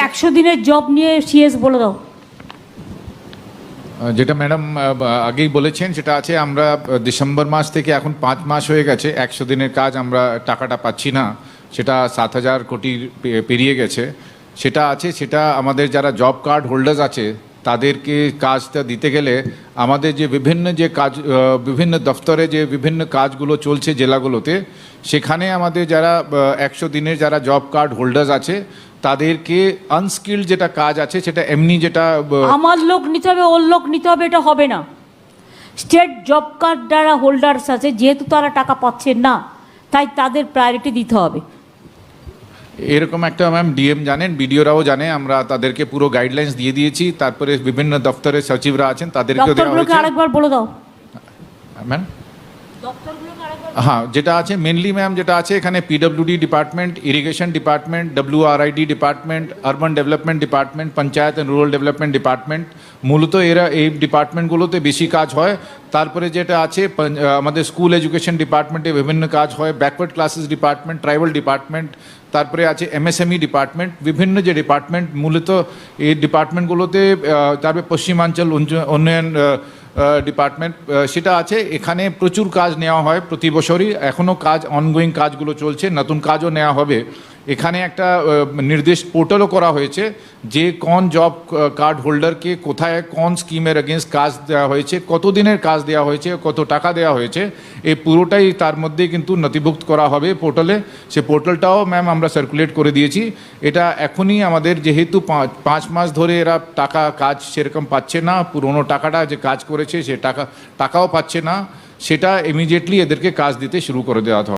100 দিনের জব নিয়ে সিএস বলে দাও। যেটা ম্যাডাম আগেই বলেছেন সেটা আছে, আমরা ডিসেম্বর মাস থেকে এখন 5 মাস হয়ে গেছে, 100 দিনের কাজ আমরা টাকাটা পাচ্ছি না, সেটা 7,000 কোটি পেরিয়ে গেছে। সেটা আছে, সেটা আমাদের যারা জব কার্ড হোল্ডার্স আছে তাদেরকে কাজটা দিতে গেলে আমাদের যে বিভিন্ন দফতরে যে বিভিন্ন কাজগুলো চলছে জেলাগুলোতে, সেখানে আমাদের যারা 100 দিনের যারা জব কার্ড হোল্ডার্স আছে তাদেরকে আনস্কিল্ড যেটা কাজ আছে সেটা এমনি যেটা আমার লোক নিতে হবে, ওর লোক নিতে হবে, এটা হবে না। স্টেট জব কার্ড যারা হোল্ডার্স আছে, যেহেতু তারা টাকা পাচ্ছেন না, তাই তাদের প্রায়োরিটি দিতে হবে। এরকম একটা ম্যাম ডিএম জানেন, বিডিওরাও জানে, আমরা তাদেরকে পুরো গাইডলাইন্স দিয়ে দিয়েছি। তারপরে বিভিন্ন দপ্তরের সচিবরা আছেন তাদেরকেও দেওয়া দপ্তরগুলোকে হয়েছে। আরেকবার বলে দাও ম্যাম হ্যাঁ, যেটা আছে মেনলি ম্যাম যেটা আছে এখানে PWD department, irrigation department, WRID department, urban development department, panchayat and rural development department, মূলত এরা এই ডিপার্টমেন্টগুলোতে বেশি কাজ হয়। তারপরে যেটা আছে আমাদের স্কুল এডুকেশন ডিপার্টমেন্টে বিভিন্ন কাজ হয়, backward classes department, tribal department, তারপরে আছে MSME ডিপার্টমেন্ট, বিভিন্ন যে ডিপার্টমেন্ট মূলত এই ডিপার্টমেন্টগুলোতে, তারপরে পশ্চিমাঞ্চল উন্নয়ন ডিপার্টমেন্ট সেটা আছে। এখানে প্রচুর কাজ নেওয়া হয় প্রতি বছরই, এখনও কাজ অনগোয়িং কাজগুলো চলছে, নতুন কাজও নেওয়া হবে। এখানে একটা নির্দেশ পোর্টালও করা হয়েছে যে কোন জব কার্ড হোল্ডারকে কোথায় কোন স্কিমের এগেনস্ট কাজ দেওয়া হয়েছে, কত দিনের কাজ দেওয়া হয়েছে, কত টাকা দেওয়া হয়েছে, এই পুরোটাই তার মধ্যে কিন্তু নথিভুক্ত করা হবে পোর্টালে। সে পোর্টালটাও ম্যাম আমরা সার্কুলেট করে দিয়েছি। এটা এখনই আমাদের যেহেতু 5 মাস ধরে এরা কাজ সেরকম পাচ্ছে না, পুরোনো টাকাটা যে কাজ করেছে সে টাকাও পাচ্ছে না, সেটা ইমিডিয়েটলি এদেরকে কাজ দিতে শুরু করে দেওয়া হবে।